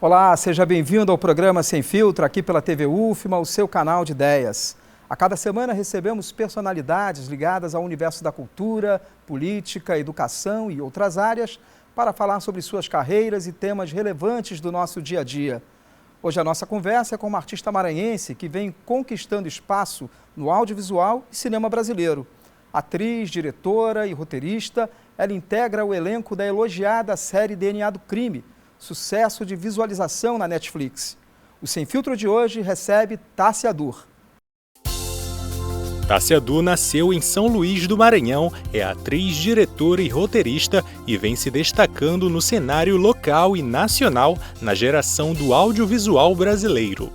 Olá, seja bem-vindo ao programa Sem Filtro, aqui pela TV UFMA, o seu canal de ideias. A cada semana recebemos personalidades ligadas ao universo da cultura, política, educação e outras áreas para falar sobre suas carreiras e temas relevantes do nosso dia a dia. Hoje a nossa conversa é com uma artista maranhense que vem conquistando espaço no audiovisual e cinema brasileiro. Atriz, diretora e roteirista, ela integra o elenco da elogiada série DNA do Crime, sucesso de visualização na Netflix. O Sem Filtro de hoje recebe Tássia Dur. Tássia Dur nasceu em São Luís do Maranhão, é atriz, diretora e roteirista e vem se destacando no cenário local e nacional na geração do audiovisual brasileiro.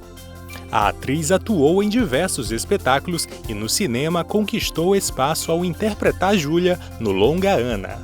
A atriz atuou em diversos espetáculos e no cinema conquistou espaço ao interpretar Júlia no longa Ana.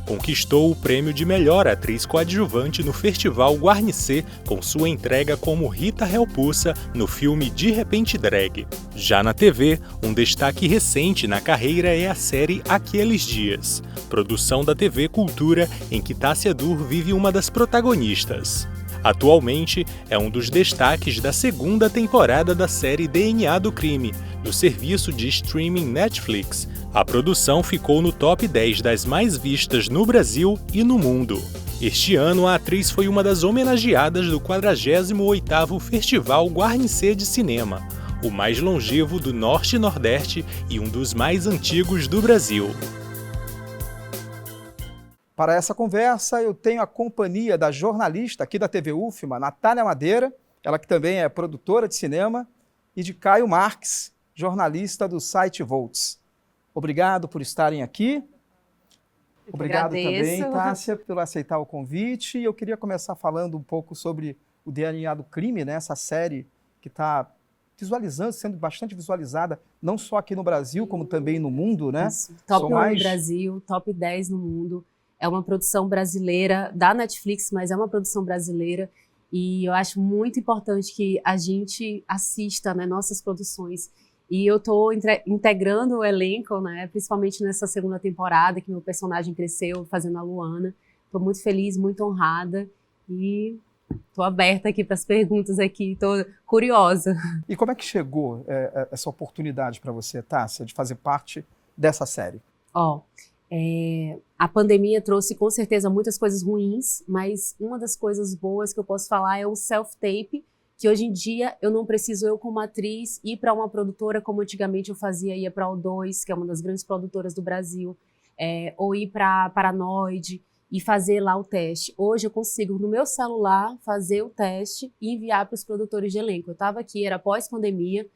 Conquistou o prêmio de melhor atriz coadjuvante no Festival Guarnicê com sua entrega como Rita Helpussa no filme De Repente Drag. Já na TV, um destaque recente na carreira é a série Aqueles Dias, produção da TV Cultura em que Tássia Dur vive uma das protagonistas. Atualmente, é um dos destaques da segunda temporada da série DNA do Crime, do serviço de streaming Netflix. A produção ficou no top 10 das mais vistas no Brasil e no mundo. Este ano, a atriz foi uma das homenageadas do 48º Festival Guarnicê de Cinema, o mais longevo do Norte e Nordeste e um dos mais antigos do Brasil. Para essa conversa, eu tenho a companhia da jornalista aqui da TV UFMA, Natália Madeira, ela que também é produtora de cinema, e de Caio Marques, jornalista do site Volts. Obrigado por estarem aqui. Obrigado também, Tássia, por aceitar o convite. E eu queria começar falando um pouco sobre o DNA do Crime, né? Essa série que está visualizando, sendo bastante visualizada, não só aqui no Brasil, como também no mundo, né? Isso. Top 1 no Brasil, top 10 no mundo. É uma produção brasileira da Netflix, mas é uma produção brasileira. E eu acho muito importante que a gente assista, né, nossas produções. E eu estou integrando o elenco, né, principalmente nessa segunda temporada, que meu personagem cresceu fazendo a Luana. Estou muito feliz, muito honrada e estou aberta aqui para as perguntas aqui, estou curiosa. E como é que chegou essa oportunidade para você, Tássia, de fazer parte dessa série? A pandemia trouxe com certeza muitas coisas ruins, mas uma das coisas boas que eu posso falar é o self-tape, que hoje em dia eu não preciso, eu como atriz, ir para uma produtora como antigamente eu fazia, ia para a O2, que é uma das grandes produtoras do Brasil, ou ir para a Paranoide e fazer lá o teste. Hoje eu consigo, no meu celular, fazer o teste e enviar para os produtores de elenco. Eu estava aqui, era pós-pandemia,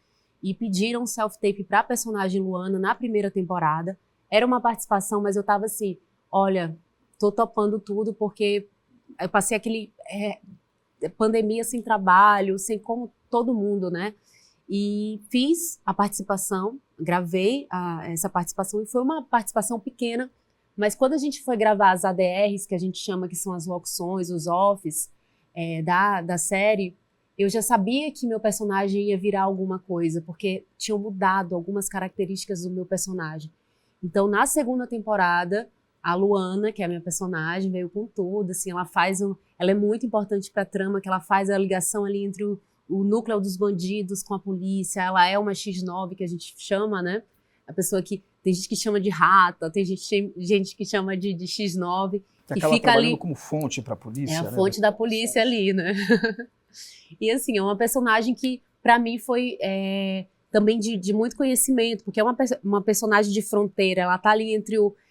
e pediram self-tape para a personagem Luana na primeira temporada. Era uma participação, mas eu estava assim, olha, tô topando tudo, porque eu passei aquele pandemia sem trabalho, sem como todo mundo, né? E fiz a participação, gravei essa participação, e foi uma participação pequena, mas quando a gente foi gravar as ADRs, que a gente chama que são as locuções, os offs da série, eu já sabia que meu personagem ia virar alguma coisa, porque tinham mudado algumas características do meu personagem. Então, na segunda temporada, a Luana, que é a minha personagem, veio com tudo, assim, ela é muito importante para a trama, que ela faz a ligação ali entre o núcleo dos bandidos com a polícia, ela é uma X9, que a gente chama, né? A pessoa que, tem gente que chama de rata, tem gente que chama de X9, que acaba fica trabalhando ali como fonte para a polícia. É a fonte da polícia ali, né? E assim, é uma personagem que, para mim, foi também de muito conhecimento, porque é uma personagem de fronteira, ela tá ali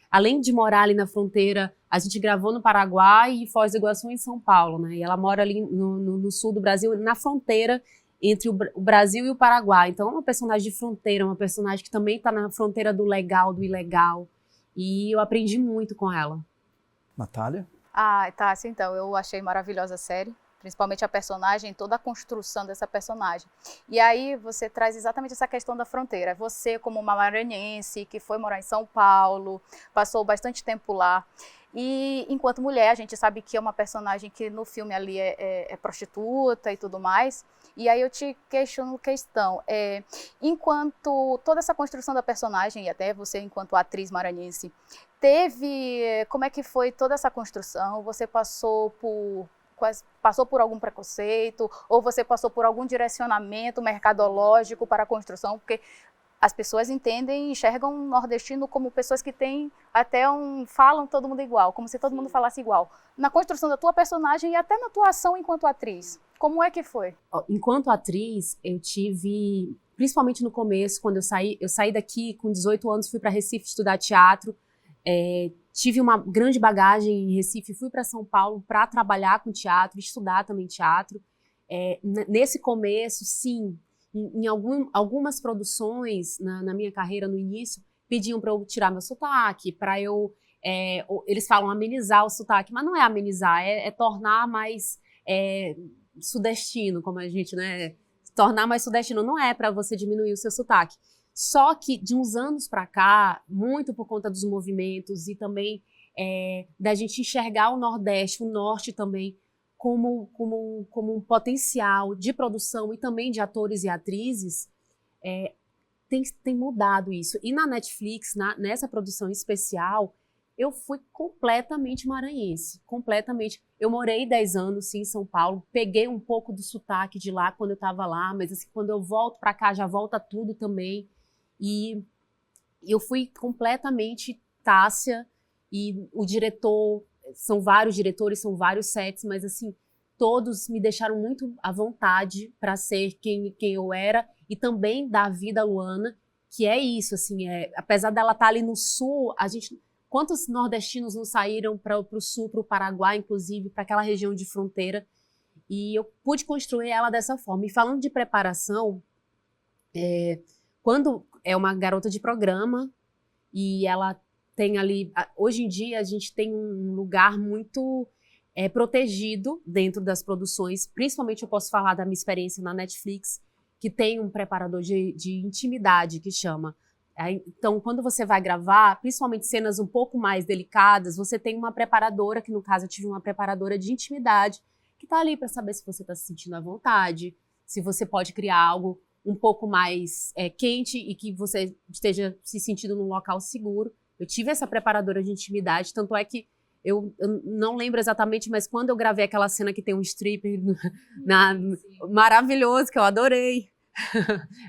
além de morar ali na fronteira, a gente gravou no Paraguai e Foz do Iguaçu em São Paulo, né, e ela mora ali no sul do Brasil, na fronteira entre o Brasil e o Paraguai, então é uma personagem de fronteira, uma personagem que também tá na fronteira do legal, do ilegal, e eu aprendi muito com ela. Natália? Tássia, então, eu achei maravilhosa a série, principalmente a personagem, toda a construção dessa personagem. E aí você traz exatamente essa questão da fronteira. Você, como uma maranhense, que foi morar em São Paulo, passou bastante tempo lá, e enquanto mulher, a gente sabe que é uma personagem que no filme ali é prostituta e tudo mais, e aí eu te questiono enquanto toda essa construção da personagem, e até você enquanto atriz maranhense, como é que foi toda essa construção? Você passou por passou por algum preconceito, ou você passou por algum direcionamento mercadológico para a construção, porque as pessoas entendem e enxergam o nordestino como pessoas que têm até falam todo mundo igual, como se todo mundo falasse igual. Na construção da tua personagem e até na tua ação enquanto atriz, como é que foi? Enquanto atriz, eu tive, principalmente no começo, quando eu saí daqui com 18 anos, fui para Recife estudar teatro, tive uma grande bagagem em Recife, fui para São Paulo para trabalhar com teatro, estudar também teatro. Nesse começo, sim, em algumas produções na minha carreira no início, pediam para eu tirar meu sotaque, para eu, eles falam amenizar o sotaque, mas não é amenizar, é tornar mais sudestino, como a gente, né? Tornar mais sudestino não é para você diminuir o seu sotaque. Só que de uns anos para cá, muito por conta dos movimentos e também da gente enxergar o Nordeste, o Norte também, como um potencial de produção e também de atores e atrizes, tem mudado isso. E na Netflix, nessa produção especial, eu fui completamente maranhense, completamente. Eu morei 10 anos, sim, em São Paulo, peguei um pouco do sotaque de lá quando eu estava lá, mas assim, quando eu volto para cá, já volta tudo também. E eu fui completamente Tássia, e o diretor, são vários diretores, são vários sets, mas assim, todos me deixaram muito à vontade para ser quem eu era e também dar vida à Luana, que é isso, assim, apesar dela estar ali no sul, quantos nordestinos não saíram para o sul, para o Paraguai, inclusive, para aquela região de fronteira, e eu pude construir ela dessa forma. E falando de preparação, quando é uma garota de programa e ela tem ali, hoje em dia a gente tem um lugar muito protegido dentro das produções, principalmente eu posso falar da minha experiência na Netflix, que tem um preparador de intimidade, que chama. Então, quando você vai gravar, principalmente cenas um pouco mais delicadas, você tem uma preparadora, que no caso eu tive uma preparadora de intimidade, que está ali para saber se você está se sentindo à vontade, se você pode criar algo um pouco mais quente e que você esteja se sentindo num local seguro. Eu tive essa preparadora de intimidade, tanto é que eu não lembro exatamente, mas quando eu gravei aquela cena que tem um stripper maravilhoso, que eu adorei.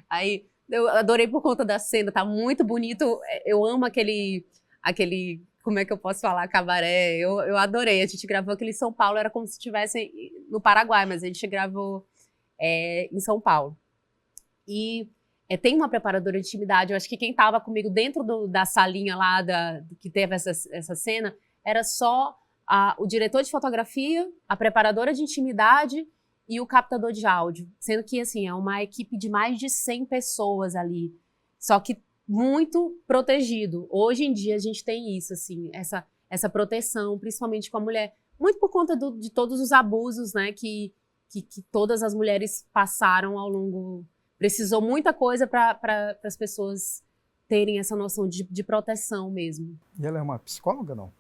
Aí eu adorei por conta da cena, tá muito bonito. Eu amo aquele como é que eu posso falar, cabaré. Eu adorei. A gente gravou aquele em São Paulo, era como se estivesse no Paraguai, mas a gente gravou em São Paulo. E tem uma preparadora de intimidade. Eu acho que quem estava comigo dentro da salinha lá que teve essa cena era só o diretor de fotografia, a preparadora de intimidade e o captador de áudio. Sendo que, assim, é uma equipe de mais de 100 pessoas ali. Só que muito protegido. Hoje em dia a gente tem isso, assim, essa proteção, principalmente com a mulher. Muito por conta de todos os abusos, né, que todas as mulheres passaram ao longo... Precisou muita coisa para as pessoas terem essa noção de proteção mesmo. E ela é uma psicóloga, não?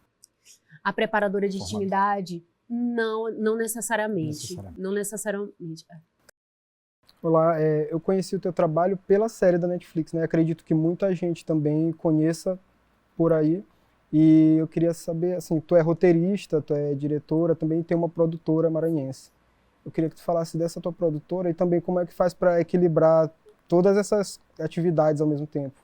A preparadora de intimidade, não necessariamente. Não necessariamente. Olá, eu conheci o teu trabalho pela série da Netflix, né? Acredito que muita gente também conheça por aí. E eu queria saber, assim, tu é roteirista, tu é diretora, também tem uma produtora maranhense. Eu queria que tu falasse dessa tua produtora e também como é que faz para equilibrar todas essas atividades ao mesmo tempo.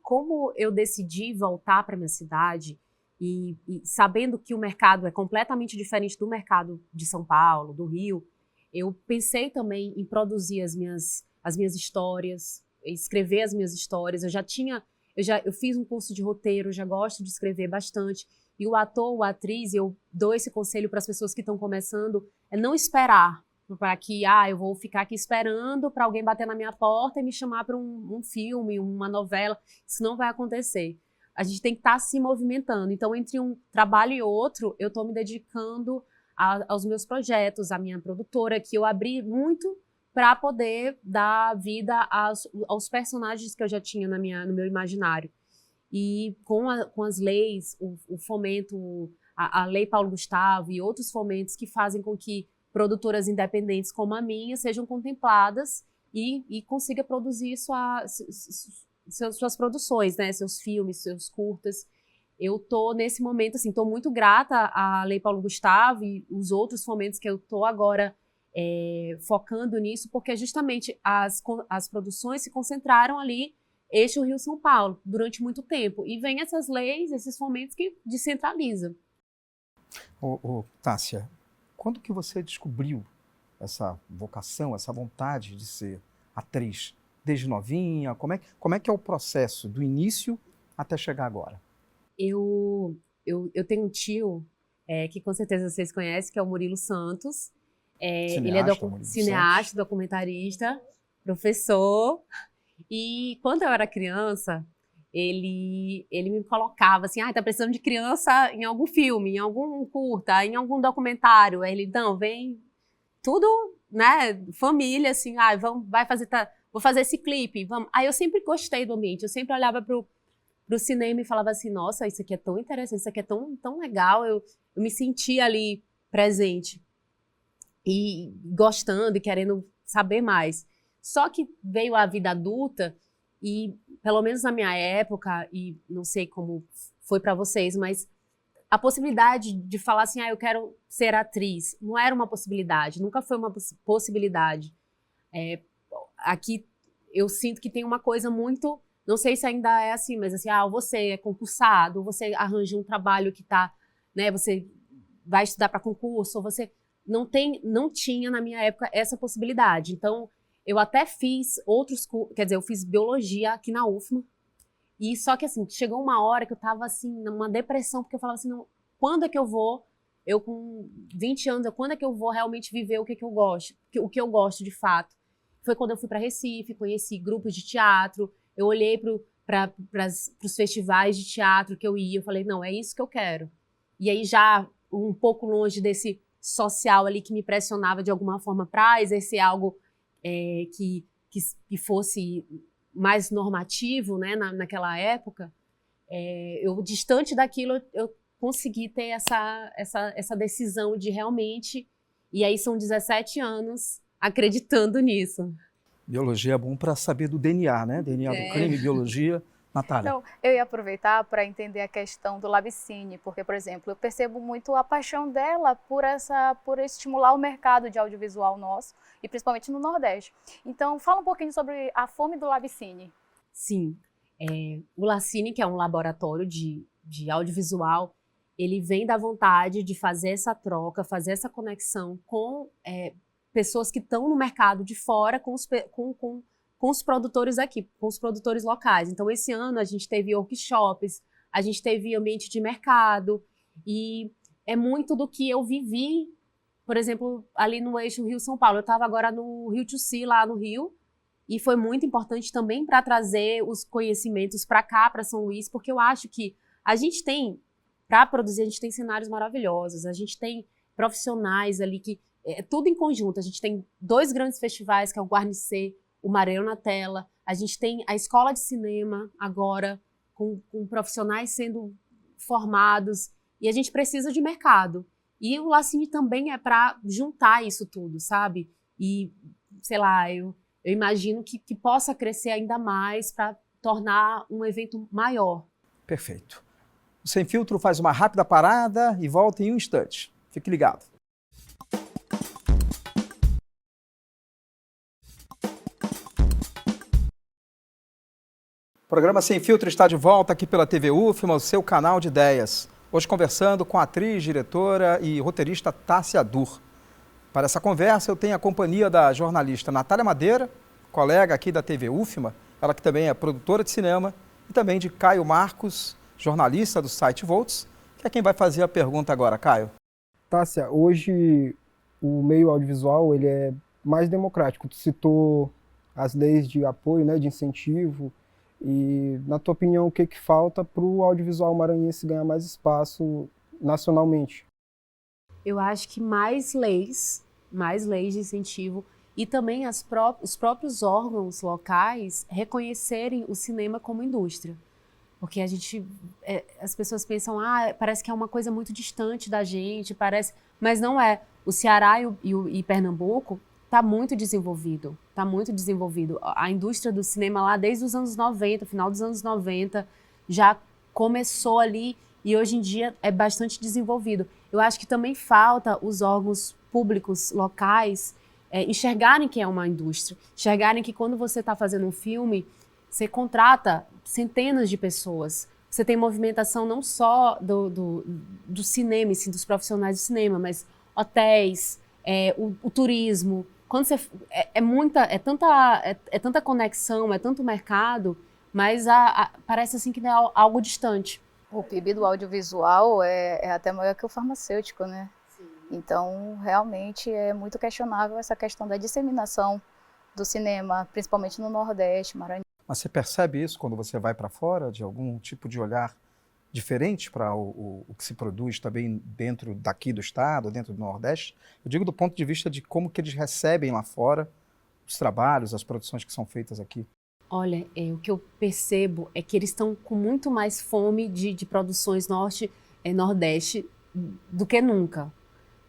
Como eu decidi voltar para minha cidade e sabendo que o mercado é completamente diferente do mercado de São Paulo, do Rio, eu pensei também em produzir as minhas histórias, escrever as minhas histórias. Eu fiz um curso de roteiro, já gosto de escrever bastante. E o ator ou a atriz, eu dou esse conselho para as pessoas que estão começando, é não esperar para que eu vou ficar aqui esperando para alguém bater na minha porta e me chamar para um filme, uma novela. Isso não vai acontecer. A gente tem que estar se movimentando. Então, entre um trabalho e outro, eu estou me dedicando aos meus projetos, à minha produtora, que eu abri muito para poder dar vida aos personagens que eu já tinha no meu imaginário. E com as leis, o fomento, a Lei Paulo Gustavo e outros fomentos que fazem com que produtoras independentes como a minha sejam contempladas e consiga produzir suas produções, né? Seus filmes, seus curtas. eu tô nesse momento, assim, tô muito grata à Lei Paulo Gustavo e os outros fomentos que eu tô agora focando nisso, porque justamente as produções se concentraram ali, eixo Rio-São Paulo, durante muito tempo. E vem essas leis, esses fomentos que descentralizam. Tássia, quando que você descobriu essa vocação, essa vontade de ser atriz? Desde novinha? Como é que é o processo do início até chegar agora? Eu tenho um tio que com certeza vocês conhecem, que é o Murilo Santos. Ele é cineasta, documentarista, professor. E quando eu era criança, ele me colocava assim, tá precisando de criança em algum filme, em algum curta, em algum documentário. Aí ele, não, vem tudo, né, família, assim, vou fazer esse clipe, vamos. Aí eu sempre gostei do ambiente, eu sempre olhava pro cinema e falava assim, nossa, isso aqui é tão interessante, isso aqui é tão legal, eu me sentia ali presente e gostando e querendo saber mais. Só que veio a vida adulta e, pelo menos na minha época, e não sei como foi para vocês, mas a possibilidade de falar assim, eu quero ser atriz, não era uma possibilidade, nunca foi uma possibilidade. Aqui eu sinto que tem uma coisa muito, não sei se ainda é assim, mas assim, você é concursado, você arranja um trabalho que tá, né, você vai estudar para concurso, ou você não tinha na minha época essa possibilidade. Então, eu até fiz outros cursos, quer dizer, eu fiz biologia aqui na UFMA, e só que assim, chegou uma hora que eu tava assim, numa depressão, porque eu falava assim, não, quando é que eu com 20 anos, quando é que eu vou realmente viver o que eu gosto, o que eu gosto de fato? Foi quando eu fui para Recife, conheci grupos de teatro, eu olhei para os festivais de teatro que eu ia, eu falei, não, é isso que eu quero. E aí já um pouco longe desse social ali que me pressionava de alguma forma para exercer algo que fosse mais normativo, né, naquela época, eu distante daquilo, eu consegui ter essa decisão de realmente, e aí são 17 anos acreditando nisso. Biologia é bom para saber do DNA, né? DNA do crime, biologia. Natália. Então, eu ia aproveitar para entender a questão do Labicine, porque, por exemplo, eu percebo muito a paixão dela por estimular o mercado de audiovisual nosso, e principalmente no Nordeste. Então, fala um pouquinho sobre a fome do Labicine. Sim. O Labicine, que é um laboratório de audiovisual, ele vem da vontade de fazer essa troca, fazer essa conexão com pessoas que estão no mercado de fora, com os produtores aqui, com os produtores locais. Então, esse ano a gente teve workshops, a gente teve ambiente de mercado, e é muito do que eu vivi, por exemplo, ali no eixo Rio-São Paulo. Eu estava agora no Rio to See, lá no Rio, e foi muito importante também para trazer os conhecimentos para cá, para São Luís, porque eu acho que a gente tem, para produzir, a gente tem cenários maravilhosos, a gente tem profissionais ali que, tudo em conjunto, a gente tem 2 grandes festivais, que é o Guarnicê, o Mareu na Tela, a gente tem a escola de cinema agora, com profissionais sendo formados, e a gente precisa de mercado. E o Labicine também é para juntar isso tudo, sabe? E, sei lá, eu imagino que possa crescer ainda mais para tornar um evento maior. Perfeito. O Sem Filtro faz uma rápida parada e volta em um instante. Fique ligado. O programa Sem Filtro está de volta aqui pela TV UFMA, o seu canal de ideias. Hoje conversando com a atriz, diretora e roteirista Tássia Dur. Para essa conversa eu tenho a companhia da jornalista Natália Madeira, colega aqui da TV UFMA, ela que também é produtora de cinema, e também de Caio Marcos, jornalista do site Volts, que é quem vai fazer a pergunta agora. Caio. Tássia, hoje o meio audiovisual ele é mais democrático. Tu citou as leis de apoio, né, de incentivo. E, na tua opinião, o que falta para o audiovisual maranhense ganhar mais espaço nacionalmente? Eu acho que mais leis de incentivo, e também os próprios órgãos locais reconhecerem o cinema como indústria. Porque as pessoas pensam, parece que é uma coisa muito distante da gente, mas não é. O Ceará e Pernambuco está muito desenvolvido, A indústria do cinema lá desde os anos 90, final dos anos 90, já começou ali e hoje em dia é bastante desenvolvido. Eu acho que também falta os órgãos públicos locais enxergarem que é uma indústria, enxergarem que quando você está fazendo um filme, você contrata centenas de pessoas. Você tem movimentação não só do cinema, assim, dos profissionais do cinema, mas hotéis, o turismo. Quando você, é tanta conexão, é tanto mercado, mas parece assim que é algo distante. O PIB do audiovisual é até maior que o farmacêutico, né? Sim. Então, realmente é muito questionável essa questão da disseminação do cinema, principalmente no Nordeste, Maranhão. Mas você percebe isso quando você vai para fora, de algum tipo de olhar diferente para o que se produz também dentro daqui do estado, dentro do Nordeste? Eu digo do ponto de vista de como que eles recebem lá fora os trabalhos, as produções que são feitas aqui. Olha, o que eu percebo é que eles estão com muito mais fome de produções Nordeste do que nunca.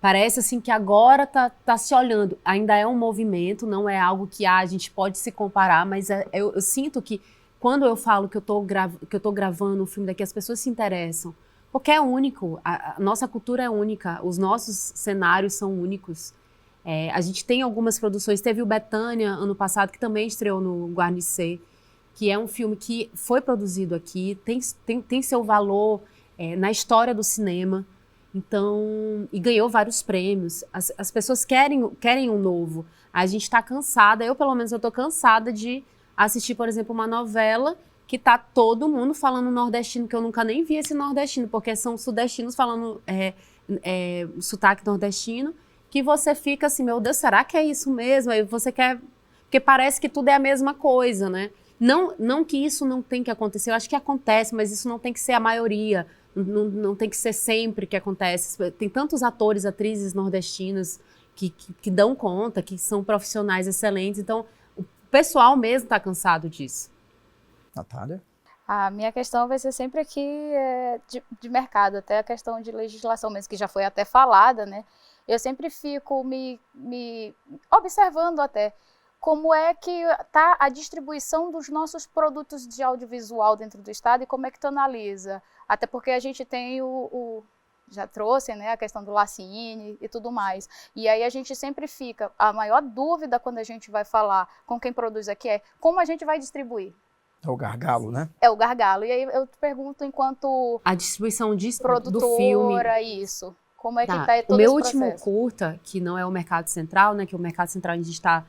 Parece assim que agora tá se olhando. Ainda é um movimento, não é algo que a gente pode se comparar, mas eu sinto que quando eu falo que eu tô gravando um filme daqui, as pessoas se interessam. Porque é único, a nossa cultura é única, os nossos cenários são únicos. A gente tem algumas produções, teve o Betânia ano passado, que também estreou no Guarnicê, que é um filme que foi produzido aqui, tem seu valor na história do cinema, então, e ganhou vários prêmios. As pessoas querem um novo. A gente está cansada, eu pelo menos estou cansada de assistir, por exemplo, uma novela que tá todo mundo falando nordestino, que eu nunca nem vi esse nordestino, porque são sudestinos falando sotaque nordestino, que você fica assim, meu Deus, será que é isso mesmo? Aí você quer... Porque parece que tudo é a mesma coisa, né? Não que isso não tem que acontecer, eu acho que acontece, mas isso não tem que ser a maioria, não tem que ser sempre que acontece. Tem tantos atores, atrizes nordestinas que dão conta, que são profissionais excelentes, então o pessoal mesmo está cansado disso. Natália? A minha questão vai ser sempre aqui de mercado, até a questão de legislação mesmo, que já foi até falada, né? Eu sempre fico me observando até como é que está a distribuição dos nossos produtos de audiovisual dentro do estado e como é que tu analisa. Até porque a gente tem já trouxe, né, a questão do Lacine e tudo mais. E aí a gente sempre fica, a maior dúvida quando a gente vai falar com quem produz aqui é como a gente vai distribuir. É o gargalo, né? É o gargalo. E aí eu te pergunto, enquanto a distribuição produtora, do filme, isso. Como é que está todo esse processo? O meu último curta, que não é o Mercado Central, né, que o Mercado Central a gente está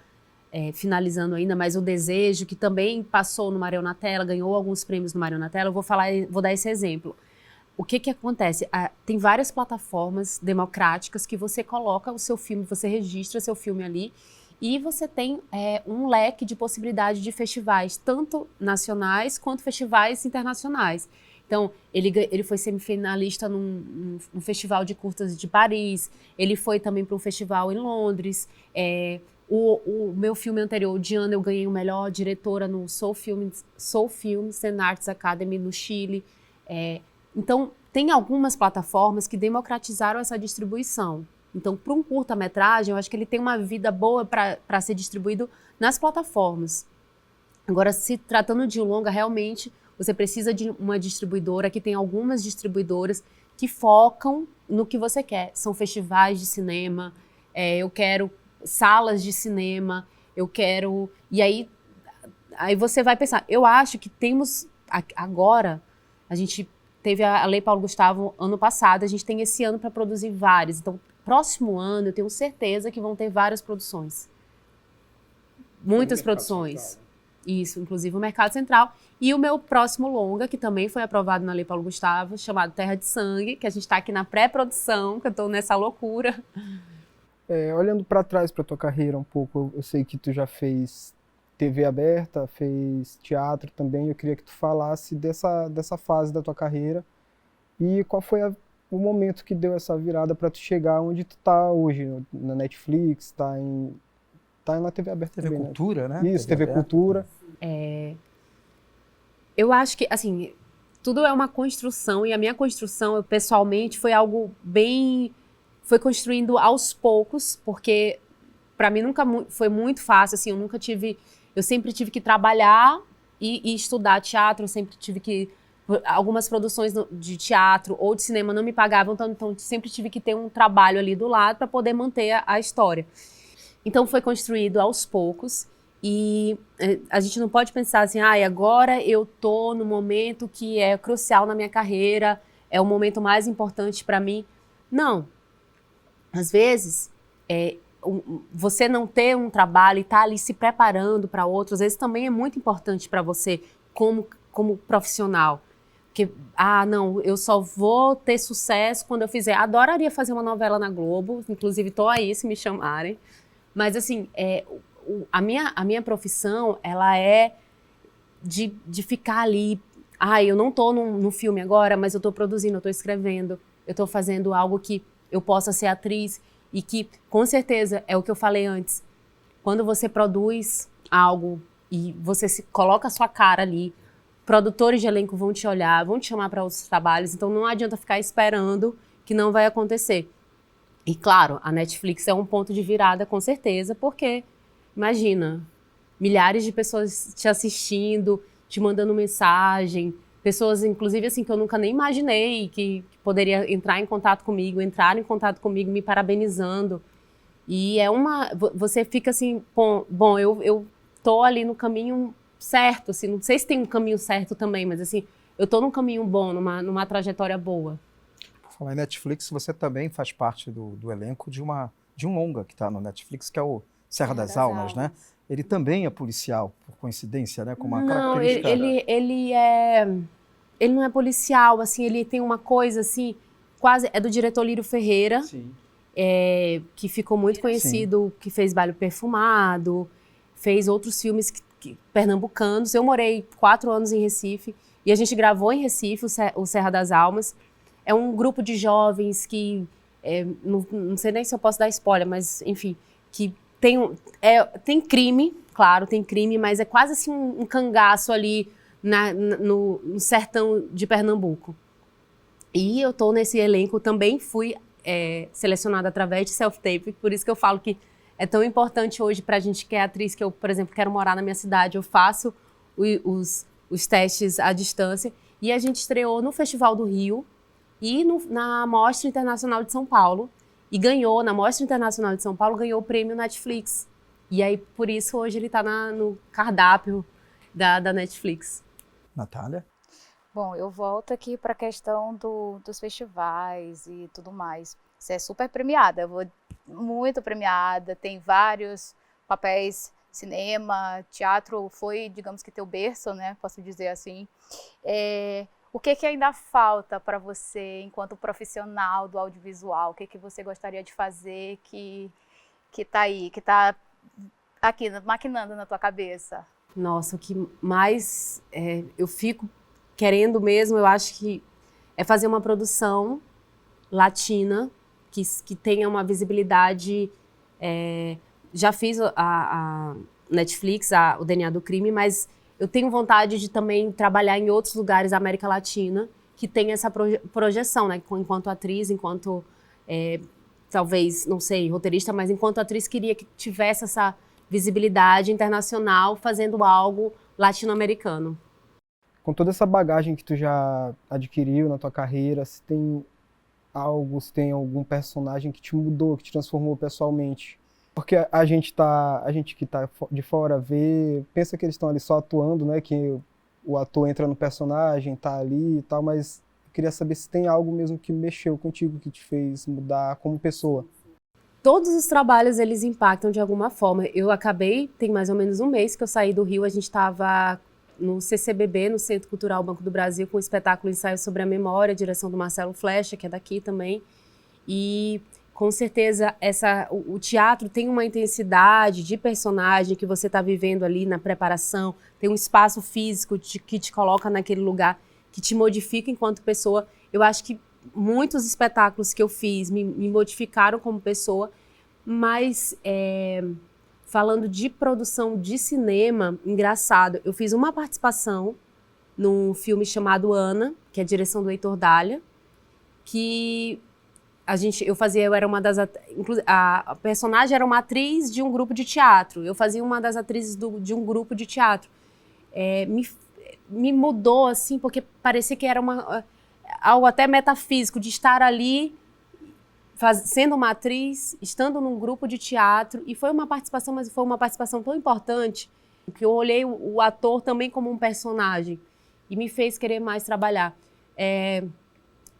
finalizando ainda, mas o Desejo, que também passou no Mareu na Tela, ganhou alguns prêmios no Mareu na Tela, vou dar esse exemplo. O que acontece? Tem várias plataformas democráticas que você coloca o seu filme, você registra seu filme ali, e você tem um leque de possibilidade de festivais, tanto nacionais quanto festivais internacionais. Então, ele foi semifinalista num festival de curtas de Paris, ele foi também para um festival em Londres. O meu filme anterior, Diana, eu ganhei o melhor diretora no Soul Films and Arts Academy no Chile. Então, tem algumas plataformas que democratizaram essa distribuição. Então, para um curta-metragem, eu acho que ele tem uma vida boa para ser distribuído nas plataformas. Agora, se tratando de um longa, realmente, você precisa de uma distribuidora, que tem algumas distribuidoras que focam no que você quer. São festivais de cinema, eu quero salas de cinema, eu quero... E aí você vai pensar, eu acho que temos... Agora, a gente teve a Lei Paulo Gustavo ano passado, a gente tem esse ano para produzir vários. Então, próximo ano, eu tenho certeza que vão ter várias produções. Muitas produções. Central, né? Isso, inclusive o Mercado Central. E o meu próximo longa, que também foi aprovado na Lei Paulo Gustavo, chamado Terra de Sangue, que a gente está aqui na pré-produção, que eu estou nessa loucura. Olhando para trás para tua carreira um pouco, eu sei que tu já fez TV aberta, fez teatro também, eu queria que tu falasse dessa fase da tua carreira e qual foi o momento que deu essa virada para tu chegar onde tu tá hoje, na Netflix, tá na TV aberta TV também, Cultura, né? Isso, TV Cultura. Eu acho que, assim, tudo é uma construção, e a minha construção, pessoalmente, foi algo bem... Foi construindo aos poucos, porque para mim nunca foi muito fácil, assim, eu sempre tive que trabalhar e estudar teatro, eu sempre tive que algumas produções de teatro ou de cinema não me pagavam, então sempre tive que ter um trabalho ali do lado para poder manter a história. Então foi construído aos poucos e a gente não pode pensar assim, agora eu tô no momento que é crucial na minha carreira, é o momento mais importante para mim. Não. Às vezes, você não ter um trabalho e estar ali se preparando para outro, às vezes também é muito importante para você como profissional. Porque, não, eu só vou ter sucesso quando eu fizer. Adoraria fazer uma novela na Globo, inclusive tô aí se me chamarem. Mas assim, a minha profissão, ela é de ficar ali. Eu não tô no filme agora, mas eu tô produzindo, eu tô escrevendo, eu tô fazendo algo que eu possa ser atriz e que, com certeza, é o que eu falei antes. Quando você produz algo e você coloca a sua cara ali, produtores de elenco vão te olhar, vão te chamar para outros trabalhos, então não adianta ficar esperando que não vai acontecer. E claro, a Netflix é um ponto de virada, com certeza, porque, imagina, milhares de pessoas te assistindo, te mandando mensagem, pessoas, inclusive, assim, que eu nunca nem imaginei que poderia entrar em contato comigo, me parabenizando. E você fica assim, bom, eu tô ali no caminho certo, assim, não sei se tem um caminho certo também, mas assim, eu tô num caminho bom, numa trajetória boa. Por falar em Netflix, você também faz parte do elenco de um longa que está no Netflix, que é o Serra das Almas, né? Ele também é policial, por coincidência, né? Com uma característica... Ele não é policial, assim, ele tem uma coisa, assim, quase... É do diretor Lírio Ferreira, que ficou muito conhecido, que fez Baile Perfumado, fez outros filmes pernambucanos. Eu morei 4 anos em Recife, e a gente gravou em Recife o Serra das Almas. É um grupo de jovens que... não sei nem se eu posso dar spoiler, mas, enfim, que tem crime, claro, tem crime, mas é quase assim um cangaço ali no sertão de Pernambuco. E eu tô nesse elenco, também fui selecionada através de self-tape, por isso que eu falo que é tão importante hoje pra gente que é atriz, que eu, por exemplo, quero morar na minha cidade, eu faço os testes à distância. E a gente estreou no Festival do Rio e na Mostra Internacional de São Paulo. E ganhou, na Mostra Internacional de São Paulo, ganhou o prêmio Netflix. E aí, por isso, hoje ele está no cardápio da Netflix. Natália? Bom, eu volto aqui para a questão dos festivais e tudo mais. Você é super premiada, muito premiada, tem vários papéis, cinema, teatro, foi, digamos que, teu berço, né? Posso dizer assim. O que ainda falta para você, enquanto profissional do audiovisual? O que você gostaria de fazer que está aí, que está aqui, maquinando na tua cabeça? Nossa, o que mais eu fico querendo mesmo, eu acho que é fazer uma produção latina que tenha uma visibilidade. Já fiz a Netflix, o DNA do Crime, mas eu tenho vontade de também trabalhar em outros lugares da América Latina que tem essa projeção, né? Enquanto atriz, enquanto, talvez, não sei, roteirista, mas enquanto atriz queria que tivesse essa visibilidade internacional fazendo algo latino-americano. Com toda essa bagagem que tu já adquiriu na tua carreira, se tem algum personagem que te mudou, que te transformou pessoalmente? Porque a gente que tá de fora pensa que eles estão ali só atuando, né? Que o ator entra no personagem, tá ali e tal, mas eu queria saber se tem algo mesmo que mexeu contigo, que te fez mudar como pessoa. Todos os trabalhos, eles impactam de alguma forma. Tem mais ou menos um mês que eu saí do Rio, a gente estava no CCBB, no Centro Cultural Banco do Brasil, com o espetáculo Ensaio sobre a Memória, direção do Marcelo Flecha, que é daqui também. E, com certeza, o teatro tem uma intensidade de personagem que você está vivendo ali na preparação, tem um espaço físico que te coloca naquele lugar, que te modifica enquanto pessoa. Eu acho que muitos espetáculos que eu fiz me modificaram como pessoa, mas falando de produção de cinema, engraçado, eu fiz uma participação num filme chamado Ana, que é a direção do Heitor Dália, que eu era uma das... A personagem era uma atriz de um grupo de teatro, eu fazia uma das atrizes de um grupo de teatro. me mudou, assim, porque parecia que era algo até metafísico, de estar ali, sendo uma atriz, estando num grupo de teatro, e foi uma participação, mas foi uma participação tão importante, que eu olhei o ator também como um personagem, e me fez querer mais trabalhar.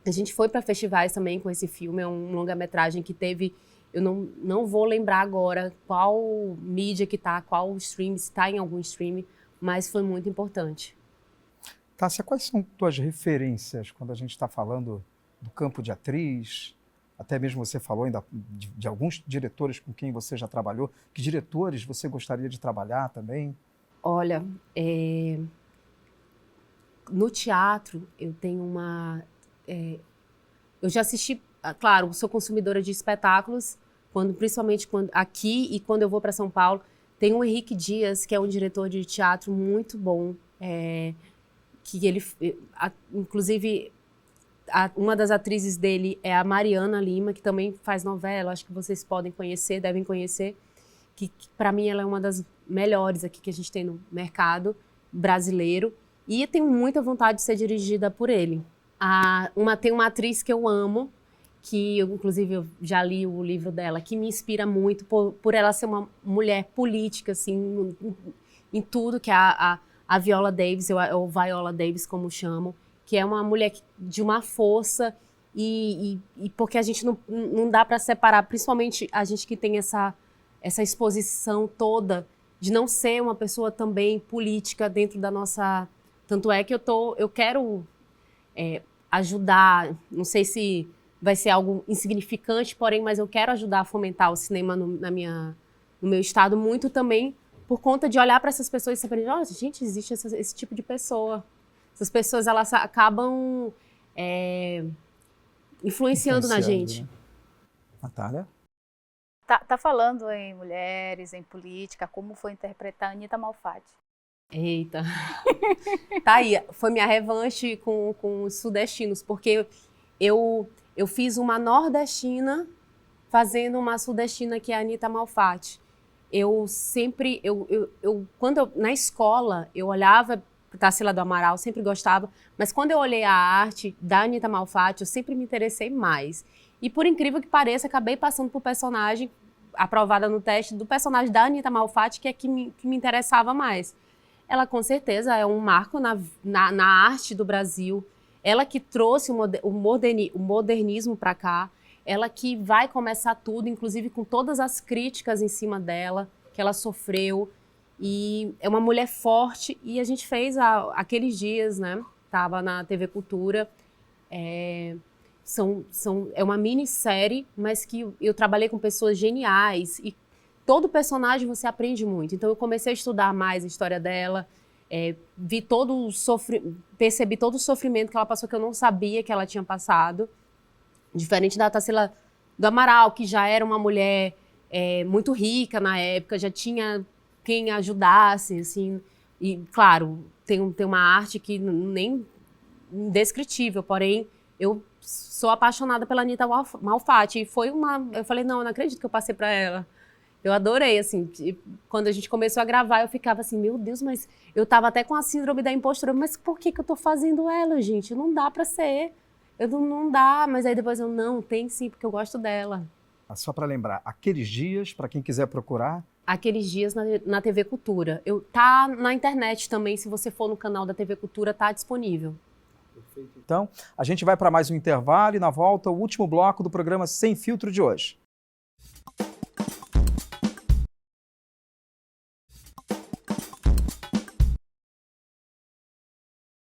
A gente foi para festivais também com esse filme, é um longa-metragem que teve, eu não vou lembrar agora qual mídia que tá, qual stream, se está em algum stream, mas foi muito importante. Tássia, quais são tuas referências quando a gente está falando do campo de atriz? Até mesmo você falou ainda de alguns diretores com quem você já trabalhou. Que diretores você gostaria de trabalhar também? Olha, no teatro eu tenho eu já assisti, claro, sou consumidora de espetáculos, principalmente aqui e quando eu vou para São Paulo. Tem o Henrique Dias, que é um diretor de teatro muito bom, que ele, inclusive, uma das atrizes dele é a Mariana Lima, que também faz novela, acho que vocês podem conhecer, devem conhecer, que para mim ela é uma das melhores aqui que a gente tem no mercado brasileiro, e tenho muita vontade de ser dirigida por ele. Tem uma atriz que eu amo, que inclusive eu já li o livro dela, que me inspira muito por ela ser uma mulher política, assim, em tudo, que é a Viola Davis, ou Viola Davis, como chamam, que é uma mulher de uma força, e porque a gente não dá para separar, principalmente a gente que tem essa exposição toda, de não ser uma pessoa também política dentro da nossa... Tanto é que eu quero ajudar, não sei se vai ser algo insignificante, porém, mas eu quero ajudar a fomentar o cinema no meu estado, muito também por conta de olhar para essas pessoas e saber, gente, existe esse tipo de pessoa. Essas pessoas, elas acabam influenciando na gente. Né? Natália? Tá falando em mulheres, em política, como foi interpretar a Anita Malfatti? Eita, tá aí, foi minha revanche com os sudestinos, porque eu fiz uma nordestina fazendo uma sudestina, que é a Anita Malfatti. Na escola, eu olhava Tarsila do Amaral, sempre gostava, mas quando eu olhei a arte da Anita Malfatti, eu sempre me interessei mais. E por incrível que pareça, acabei passando por personagem, aprovada no teste, do personagem da Anita Malfatti, que é que me interessava mais. Ela, com certeza, é um marco na arte do Brasil. Ela que trouxe o modernismo para cá. Ela que vai começar tudo, inclusive com todas as críticas em cima dela, que ela sofreu. E é uma mulher forte. E a gente fez aqueles dias, né? Estava na TV Cultura. É uma minissérie, mas que eu trabalhei com pessoas geniais. E todo personagem você aprende muito. Então eu comecei a estudar mais a história dela, percebi todo o sofrimento que ela passou, que eu não sabia que ela tinha passado. Diferente da Tarsila do Amaral, que já era uma mulher muito rica na época, já tinha quem ajudasse, assim. E, claro, tem uma arte que nem indescritível, porém, eu sou apaixonada pela Anita Malfatti. E eu falei, não acredito que eu passei para ela. Eu adorei, assim, quando a gente começou a gravar, eu ficava assim, meu Deus, mas eu tava até com a síndrome da impostora, mas por que eu tô fazendo ela, gente? Não dá pra ser, não dá, mas aí depois não, tem sim, porque eu gosto dela. Só para lembrar, Aqueles Dias, para quem quiser procurar. Aqueles Dias na TV Cultura. Tá na internet também, se você for no canal da TV Cultura, tá disponível. Perfeito. Então, a gente vai para mais um intervalo e na volta o último bloco do programa Sem Filtro de hoje.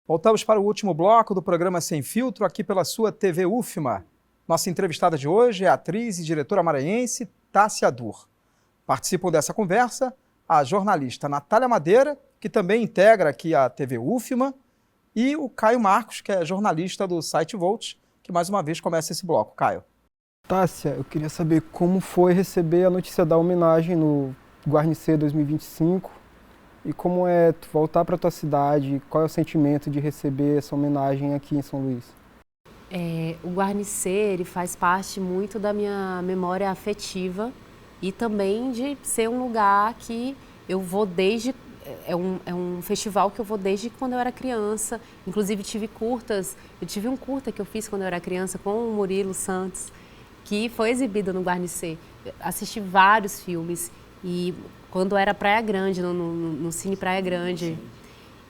Voltamos para o último bloco do programa Sem Filtro, aqui pela sua TV UFMA. Nossa entrevistada de hoje é a atriz e diretora maranhense Tássia Dur. Participam dessa conversa a jornalista Natália Madeira, que também integra aqui a TV UFMA, e o Caio Marcos, que é jornalista do site Volt, que mais uma vez começa esse bloco. Caio. Tássia, eu queria saber como foi receber a notícia da homenagem no Guarnicê 2025, e como é voltar para a tua cidade, qual é o sentimento de receber essa homenagem aqui em São Luís? O Guarnicê, ele faz parte muito da minha memória afetiva e também de ser um lugar que eu vou desde é um festival que eu vou desde quando eu era criança. Inclusive eu tive um curta que eu fiz quando eu era criança com o Murilo Santos, que foi exibido no Guarnicê. Assisti vários filmes e quando era Praia Grande, no Cine Praia Grande.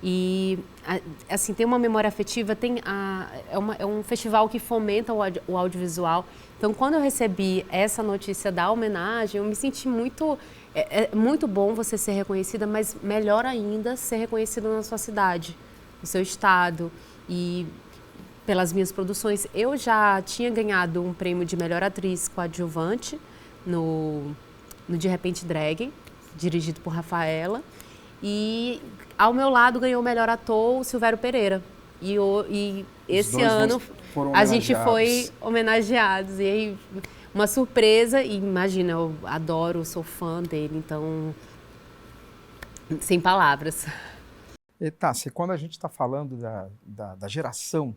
E, assim, tem uma memória afetiva, é um festival que fomenta o audiovisual. Então, quando eu recebi essa notícia da homenagem, eu me senti muito... É muito bom você ser reconhecida, mas melhor ainda ser reconhecida na sua cidade, no seu estado e pelas minhas produções. Eu já tinha ganhado um prêmio de melhor atriz coadjuvante no De Repente Drag, dirigido por Rafaela. E ao meu lado ganhou o melhor ator o Silvério Pereira. E esse ano a gente foi homenageados. E aí, uma surpresa, e imagina, eu adoro, sou fã dele, então, sem palavras. E Tássia, quando a gente está falando da geração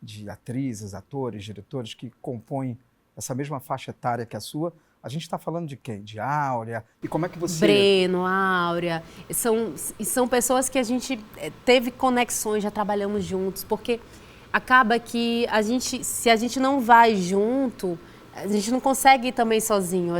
de atrizes, atores, diretores que compõem essa mesma faixa etária que a sua, a gente está falando de quem? De Áurea? E como é que você... Breno, Áurea, são pessoas que a gente teve conexões, já trabalhamos juntos, porque acaba que se a gente não vai junto, a gente não consegue ir também sozinho.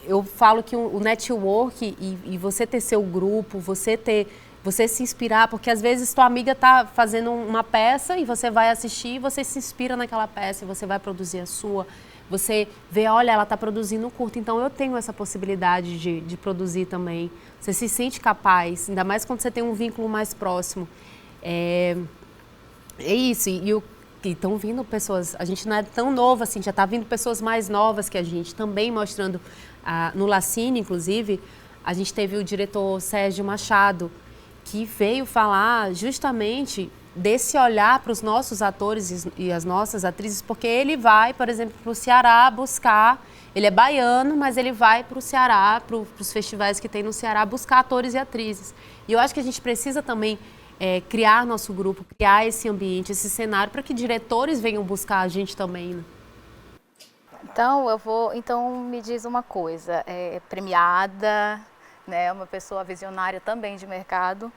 Eu falo que o network e você ter seu grupo, você se inspirar, porque às vezes tua amiga está fazendo uma peça e você vai assistir, você se inspira naquela peça e você vai produzir a sua. Você vê, olha, ela está produzindo um curto, então eu tenho essa possibilidade de produzir também. Você se sente capaz, ainda mais quando você tem um vínculo mais próximo. É isso, e estão vindo pessoas, a gente não é tão novo assim, já está vindo pessoas mais novas que a gente, também mostrando, no Lacine, inclusive, a gente teve o diretor Sérgio Machado, que veio falar justamente desse olhar para os nossos atores e as nossas atrizes, porque ele vai, por exemplo, para o Ceará buscar, ele é baiano, mas ele vai para o Ceará, para os festivais que tem no Ceará, buscar atores e atrizes. E eu acho que a gente precisa também criar nosso grupo, criar esse ambiente, esse cenário, para que diretores venham buscar a gente também, né? Então me diz uma coisa, premiada, né, uma pessoa visionária também de mercado,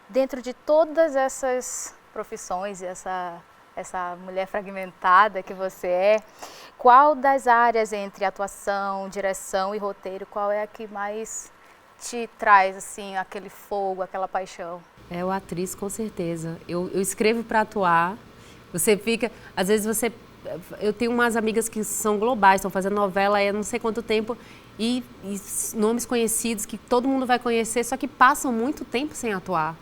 dentro de todas essas profissões e essa mulher fragmentada que você é, qual das áreas entre atuação, direção e roteiro, qual é a que mais te traz assim aquele fogo, aquela paixão? É o atriz, com certeza. Eu escrevo para atuar. Você fica, às vezes eu tenho umas amigas que são globais, estão fazendo novela há não sei quanto tempo e nomes conhecidos que todo mundo vai conhecer, só que passam muito tempo sem atuar.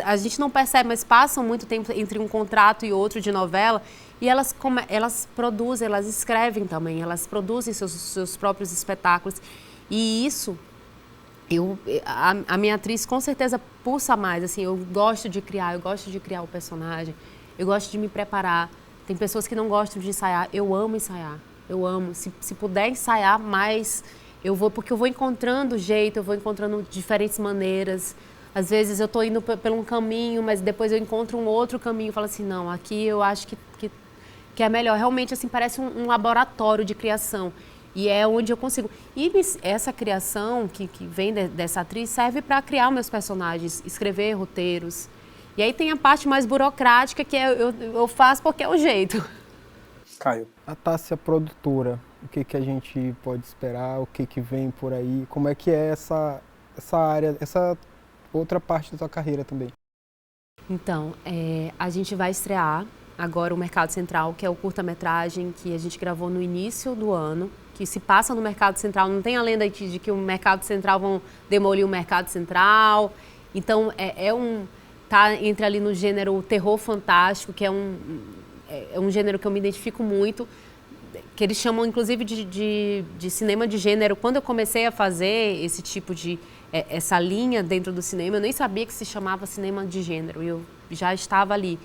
A gente não percebe, mas passam muito tempo entre um contrato e outro de novela e elas produzem, elas escrevem também, elas produzem seus próprios espetáculos. E isso, a minha atriz com certeza pulsa mais, assim, eu gosto de criar o personagem, eu gosto de me preparar. Tem pessoas que não gostam de ensaiar, eu amo ensaiar, eu amo. Se puder ensaiar mais, eu vou, porque eu vou encontrando jeito, eu vou encontrando diferentes maneiras. Às vezes eu estou indo por um caminho, mas depois eu encontro um outro caminho e falo assim, não, aqui eu acho que é melhor. Realmente, assim, parece um laboratório de criação. E é onde eu consigo. E essa criação que vem dessa atriz serve para criar meus personagens, escrever roteiros. E aí tem a parte mais burocrática, que eu faço porque é o jeito. Caio. A Tássia produtora, o que a gente pode esperar, o que vem por aí, como é que é essa área, essa outra parte da tua carreira também? Então, a gente vai estrear agora o Mercado Central, que é o curta-metragem que a gente gravou no início do ano, que se passa no Mercado Central. Não tem a lenda de que o Mercado Central vão demolir o Mercado Central. Então, tá entre ali no gênero terror fantástico, que é um gênero que eu me identifico muito, que eles chamam inclusive de cinema de gênero. Quando eu comecei a fazer esse tipo essa linha dentro do cinema, eu nem sabia que se chamava cinema de gênero, eu já estava ali.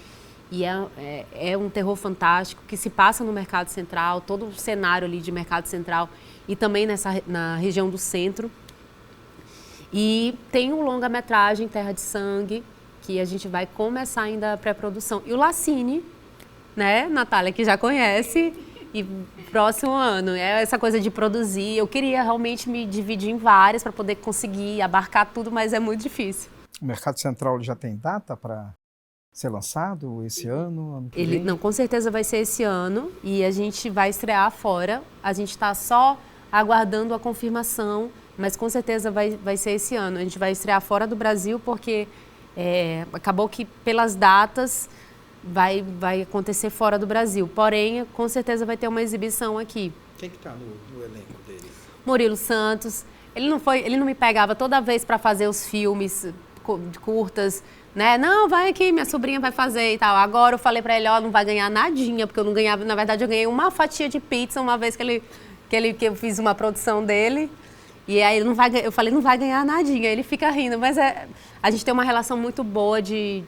E é um terror fantástico que se passa no Mercado Central, todo o cenário ali de Mercado Central e também na região do centro. E tem um longa-metragem, Terra de Sangue, que a gente vai começar ainda a pré-produção. E o Lacine, né, Natália, que já conhece, e próximo ano. É essa coisa de produzir. Eu queria realmente me dividir em várias para poder conseguir abarcar tudo, mas é muito difícil. O Mercado Central ele já tem data para ser lançado esse ano que Ele, vem? não, com certeza vai ser esse ano e a gente vai estrear fora. A gente está só aguardando a confirmação, mas com certeza vai ser esse ano. A gente vai estrear fora do Brasil porque acabou que pelas datas vai acontecer fora do Brasil. Porém, com certeza vai ter uma exibição aqui. Quem que está no elenco deles? Murilo Santos. Ele não me pegava toda vez para fazer os filmes curtas, né? Não, vai aqui, minha sobrinha vai fazer e tal. Agora eu falei para ele, ó, não vai ganhar nadinha, porque eu não ganhava, na verdade eu ganhei uma fatia de pizza uma vez que eu fiz uma produção dele. E aí eu falei, não vai ganhar nadinha. Ele fica rindo, mas a gente tem uma relação muito boa de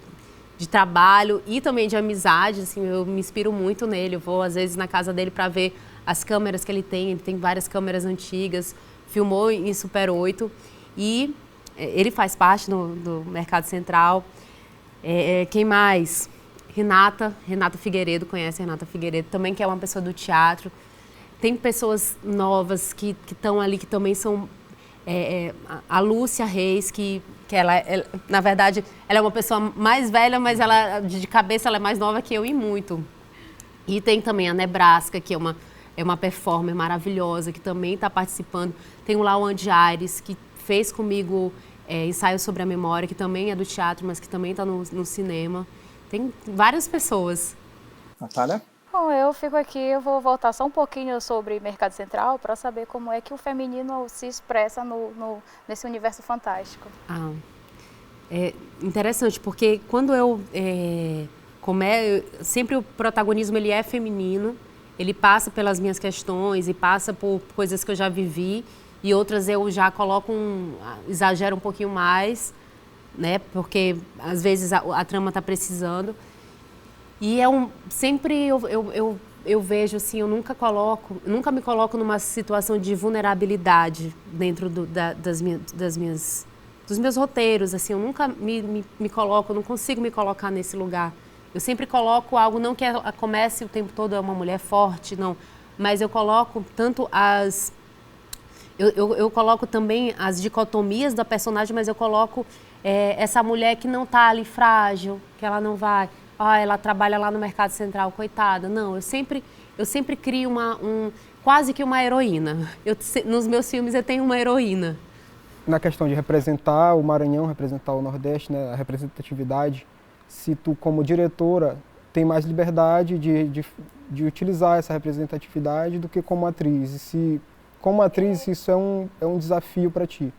trabalho e também de amizade, assim, eu me inspiro muito nele. Eu vou às vezes na casa dele para ver as câmeras que ele tem várias câmeras antigas, filmou em Super 8 e ele faz parte do Mercado Central. Quem mais? Renata Figueiredo, conhece a Renata Figueiredo, também que é uma pessoa do teatro. Tem pessoas novas que estão ali, que também são... a Lúcia Reis, que ela, na verdade, ela é uma pessoa mais velha, mas ela, de cabeça ela é mais nova que eu e muito. E tem também a Nebraska, que é uma performer maravilhosa, que também está participando. Tem o Lawande Aires, que fez comigo ensaio sobre a memória, que também é do teatro, mas que também está no cinema. Tem várias pessoas. Natália? Bom, eu fico aqui, eu vou voltar só um pouquinho sobre Mercado Central para saber como é que o feminino se expressa nesse universo fantástico. É interessante, porque quando sempre o protagonismo ele é feminino, ele passa pelas minhas questões e passa por coisas que eu já vivi e outras eu já coloco exagero um pouquinho mais, né? Porque às vezes a trama está precisando. E sempre eu vejo assim, eu nunca me coloco numa situação de vulnerabilidade dentro dos meus roteiros, assim, eu nunca me coloco, não consigo me colocar nesse lugar. Eu sempre coloco algo, não que comece o tempo todo uma mulher forte, não, mas eu coloco tanto eu coloco também as dicotomias da personagem, mas eu coloco essa mulher que não está ali frágil, que ela não vai... ela trabalha lá no Mercado Central, coitada. Não, eu sempre crio quase que uma heroína. Nos meus filmes eu tenho uma heroína. Na questão de representar o Maranhão, representar o Nordeste, né, a representatividade, se tu como diretora tem mais liberdade de utilizar essa representatividade do que como atriz. E se como atriz isso é um desafio para ti.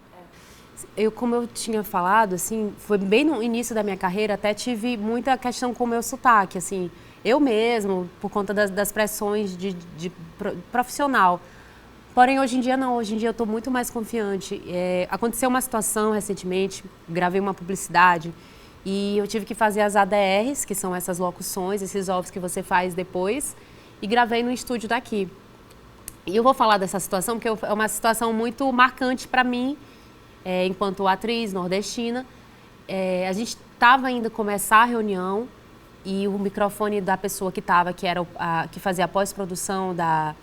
Como eu tinha falado, assim, foi bem no início da minha carreira, até tive muita questão com o meu sotaque, assim, eu mesmo, por conta das pressões de profissional. Porém, hoje em dia não, hoje em dia eu estou muito mais confiante. Aconteceu uma situação recentemente, gravei uma publicidade e eu tive que fazer as ADRs, que são essas locuções, esses ovos que você faz depois, e gravei no estúdio daqui. E eu vou falar dessa situação porque é uma situação muito marcante para mim, enquanto atriz nordestina. A gente estava indo começar a reunião e o microfone da pessoa que fazia a pós-produção da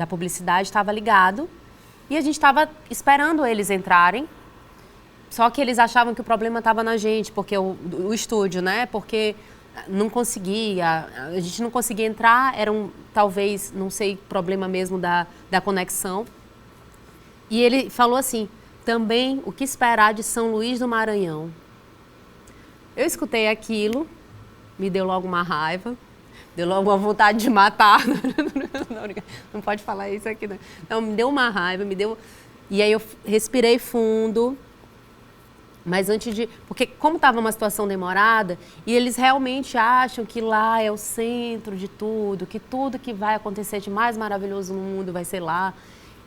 publicidade estava ligado e a gente estava esperando eles entrarem, só que eles achavam que o problema estava na gente, porque o estúdio, né? Porque não conseguia, a gente não conseguia entrar, talvez, não sei, problema mesmo da conexão. E ele falou assim: também o que esperar de São Luís do Maranhão. Eu escutei aquilo, me deu logo uma raiva, deu logo uma vontade de matar. Não pode falar isso aqui, não. Então, me deu uma raiva, E aí eu respirei fundo, mas porque como estava uma situação demorada, e eles realmente acham que lá é o centro de tudo que vai acontecer de mais maravilhoso no mundo vai ser lá.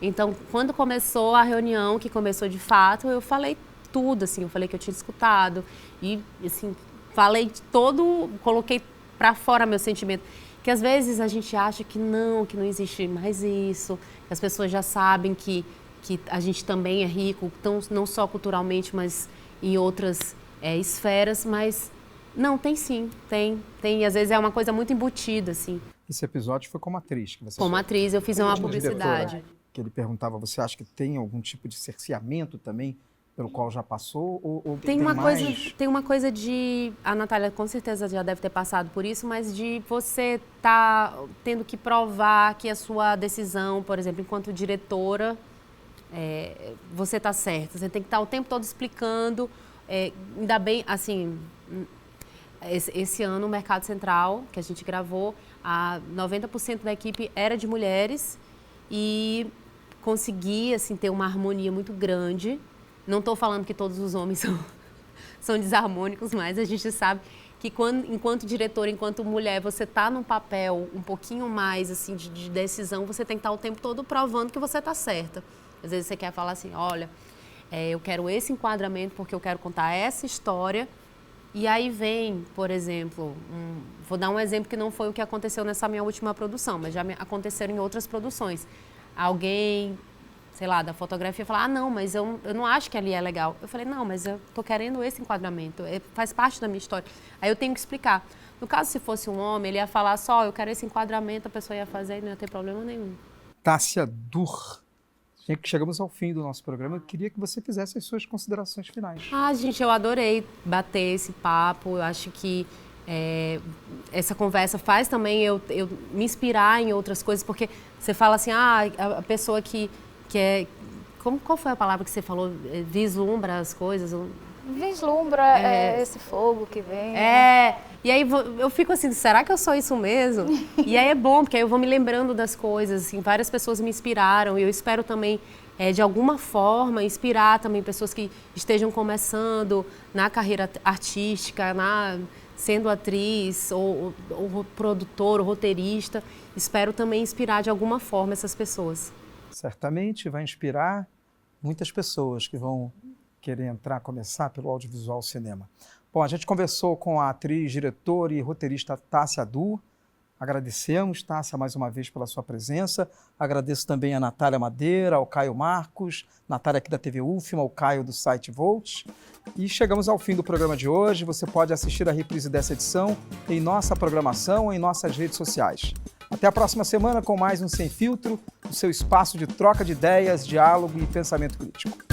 Então, quando começou a reunião, que começou de fato, eu falei tudo, assim, eu falei que eu tinha escutado e, assim, coloquei para fora meu sentimento. Que às vezes a gente acha que não existe mais isso, que as pessoas já sabem que a gente também é rico, não só culturalmente, mas em outras esferas, mas não, tem sim, tem. E às vezes é uma coisa muito embutida, assim. Esse episódio foi como atriz que você Como fez. atriz, eu fiz uma Como publicidade. diretora, que ele perguntava, você acha que tem algum tipo de cerceamento também pelo qual já passou? Ou Tem uma mais... coisa de... A Natália com certeza já deve ter passado por isso, mas de você estar tendo que provar que a sua decisão, por exemplo, enquanto diretora, você está certa. Você tem que estar o tempo todo explicando. Ainda bem, assim, esse ano o Mercado Central, que a gente gravou, 90% da equipe era de mulheres e consegui, assim, ter uma harmonia muito grande. Não estou falando que todos os homens são desarmônicos, mas a gente sabe que enquanto diretora, enquanto mulher, você está num papel um pouquinho mais assim, de decisão, você tem que estar o tempo todo provando que você está certa. Às vezes você quer falar assim, olha, eu quero esse enquadramento porque eu quero contar essa história. E aí vem, por exemplo, vou dar um exemplo que não foi o que aconteceu nessa minha última produção, mas já aconteceram em outras produções. Alguém, sei lá, da fotografia falar, não, mas eu não acho que ali é legal. Eu falei, não, mas eu tô querendo esse enquadramento, faz parte da minha história. Aí eu tenho que explicar. No caso, se fosse um homem, ele ia falar só, eu quero esse enquadramento, a pessoa ia fazer e não ia ter problema nenhum. Tássia Dur, chegamos ao fim do nosso programa. Eu queria que você fizesse as suas considerações finais. Gente, eu adorei bater esse papo. Eu acho que essa conversa faz também eu me inspirar em outras coisas, porque você fala assim, a pessoa que é... Qual foi a palavra que você falou? Vislumbra as coisas? Vislumbra esse fogo que vem. E aí eu fico assim, será que eu sou isso mesmo? E aí é bom, porque aí eu vou me lembrando das coisas, assim, várias pessoas me inspiraram e eu espero também, de alguma forma, inspirar também pessoas que estejam começando na carreira artística, sendo atriz ou produtor, ou roteirista. Espero também inspirar de alguma forma essas pessoas. Certamente vai inspirar muitas pessoas que vão querer começar pelo audiovisual cinema. Bom, a gente conversou com a atriz, diretora e roteirista Tássia Dur. Agradecemos, Tássia, mais uma vez pela sua presença. Agradeço também a Natália Madeira, ao Caio Marcos, Natália aqui da TV UFMA, ao Caio do site Volt. E chegamos ao fim do programa de hoje. Você pode assistir a reprise dessa edição em nossa programação ou em nossas redes sociais. Até a próxima semana com mais um Sem Filtro, o seu espaço de troca de ideias, diálogo e pensamento crítico.